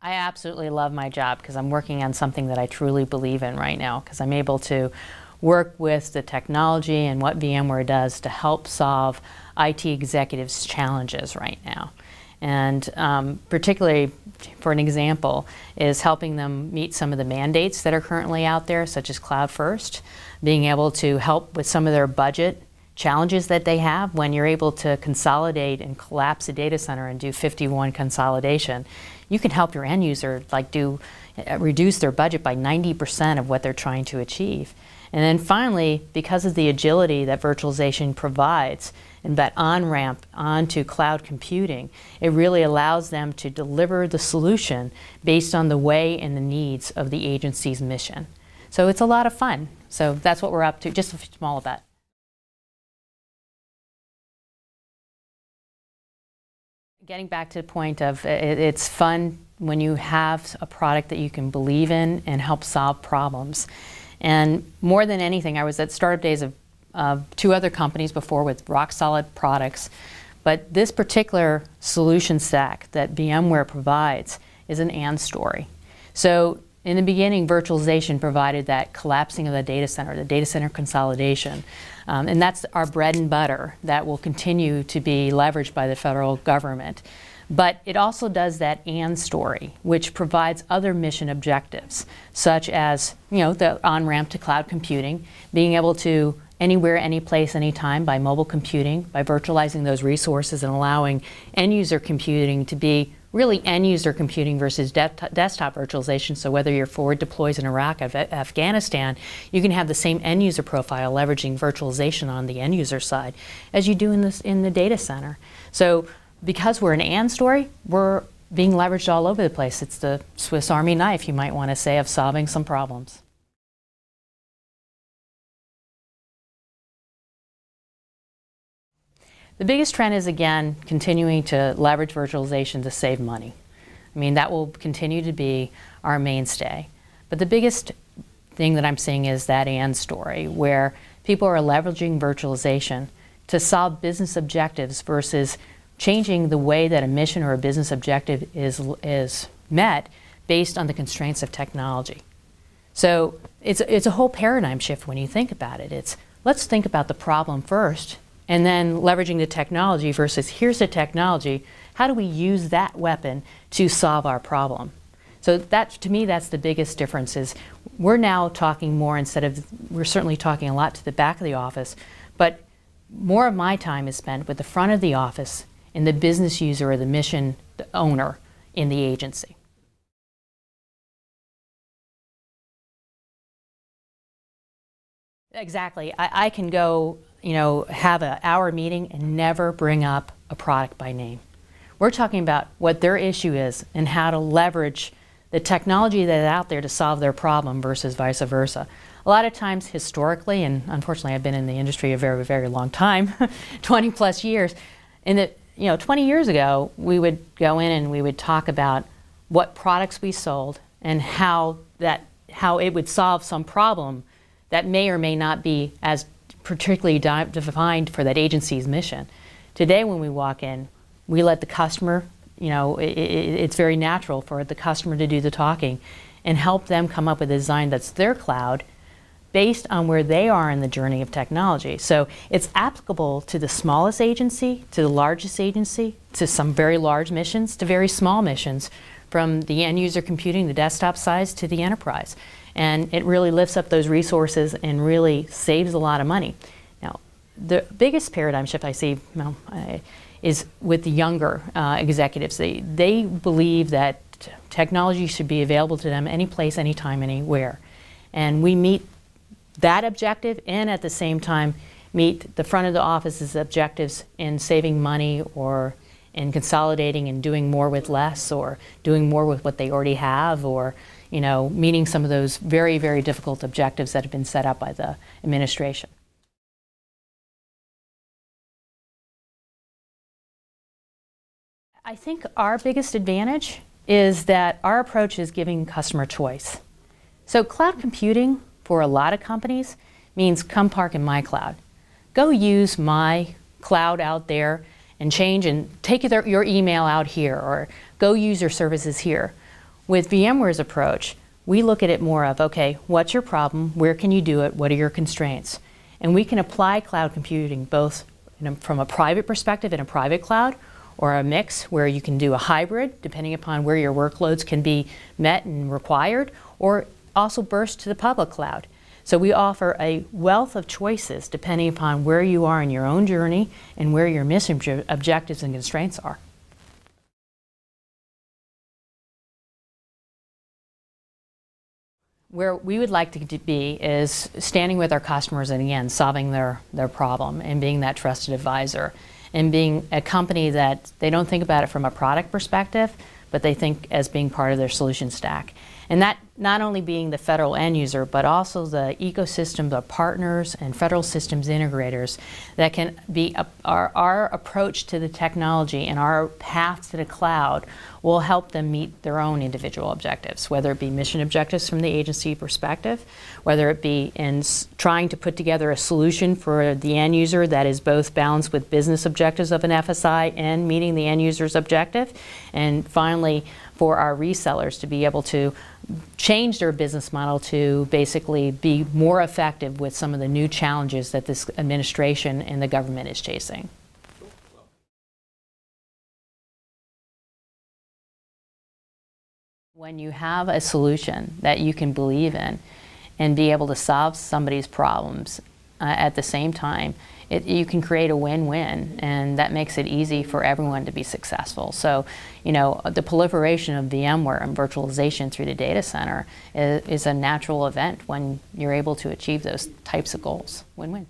I absolutely love my job because I'm working on something that I truly believe in right now, because I'm able to work with the technology and what VMware does to help solve IT executives' challenges right now. And particularly, for an example, is helping them meet some of the mandates that are currently out there, such as Cloud First, being able to help with some of their budget challenges that they have. When you're able to consolidate and collapse a data center and do 51 consolidation, you can help your end user reduce their budget by 90% of what they're trying to achieve. And then finally, because of the agility that virtualization provides and that on-ramp onto cloud computing, it really allows them to deliver the solution based on the way and the needs of the agency's mission. So it's a lot of fun. So that's what we're up to, just a small bit. Getting back to the point of it's fun when you have a product that you can believe in and help solve problems. And more than anything, I was at startup days of two other companies before with rock solid products, but this particular solution stack that VMware provides is an and story. So in the beginning, virtualization provided that collapsing of the data center consolidation. And that's our bread and butter that will continue to be leveraged by the federal government. But it also does that and story, which provides other mission objectives, such as, the on-ramp to cloud computing, being able to anywhere, any place, anytime by mobile computing, by virtualizing those resources and allowing end-user computing to be really end-user computing versus desktop virtualization. So whether you're forward deploys in Iraq or Afghanistan, you can have the same end-user profile leveraging virtualization on the end-user side as you do in the data center. So because we're an and story, we're being leveraged all over the place. It's the Swiss Army knife, you might want to say, of solving some problems. The biggest trend is, again, continuing to leverage virtualization to save money. I mean, that will continue to be our mainstay. But the biggest thing that I'm seeing is that and story, where people are leveraging virtualization to solve business objectives versus changing the way that a mission or a business objective is met based on the constraints of technology. So it's a whole paradigm shift when you think about it. It's let's think about the problem first, and then leveraging the technology versus here's the technology, how do we use that weapon to solve our problem? So that, to me, that's the biggest difference. Is we're now talking more we're certainly talking a lot to the back of the office, but more of my time is spent with the front of the office and the business user or the mission owner in the agency. Exactly. I can go, have an hour meeting and never bring up a product by name. We're talking about what their issue is and how to leverage the technology that's out there to solve their problem versus vice versa. A lot of times historically, and unfortunately I've been in the industry a very, very long time, 20 plus years, and 20 years ago we would go in and we would talk about what products we sold and how it would solve some problem that may or may not be as particularly defined for that agency's mission. Today when we walk in, we let the customer, it's very natural for the customer to do the talking and help them come up with a design that's their cloud based on where they are in the journey of technology. So it's applicable to the smallest agency, to the largest agency, to some very large missions, to very small missions, from the end user computing, the desktop size, to the enterprise. And it really lifts up those resources and really saves a lot of money. Now, the biggest paradigm shift I see is with the younger executives. They believe that technology should be available to them any place, anytime, anywhere. And we meet that objective and at the same time meet the front of the office's objectives in saving money or in consolidating and doing more with less, or doing more with what they already have, or meeting some of those very, very difficult objectives that have been set up by the administration. I think our biggest advantage is that our approach is giving customer choice. So cloud computing for a lot of companies means come park in my cloud. Go use my cloud out there and change and take your email out here, or go use your services here. With VMware's approach, we look at it more of, okay, what's your problem? Where can you do it? What are your constraints? And we can apply cloud computing both from a private perspective in a private cloud, or a mix where you can do a hybrid depending upon where your workloads can be met and required, or also burst to the public cloud. So we offer a wealth of choices depending upon where you are in your own journey and where your mission objectives and constraints are. Where we would like to be is standing with our customers and, again, solving their problem and being that trusted advisor and being a company that they don't think about it from a product perspective, but they think as being part of their solution stack. And that not only being the federal end user, but also the ecosystem of partners and federal systems integrators that can be our approach to the technology and our path to the cloud will help them meet their own individual objectives, whether it be mission objectives from the agency perspective, whether it be in trying to put together a solution for the end user that is both balanced with business objectives of an FSI and meeting the end user's objective, and finally for our resellers to be able to change their business model to basically be more effective with some of the new challenges that this administration and the government is chasing. When you have a solution that you can believe in and be able to solve somebody's problems at the same time, you can create a win-win, and that makes it easy for everyone to be successful. So, you know, the proliferation of VMware and virtualization through the data center is a natural event when you're able to achieve those types of goals. Win-win.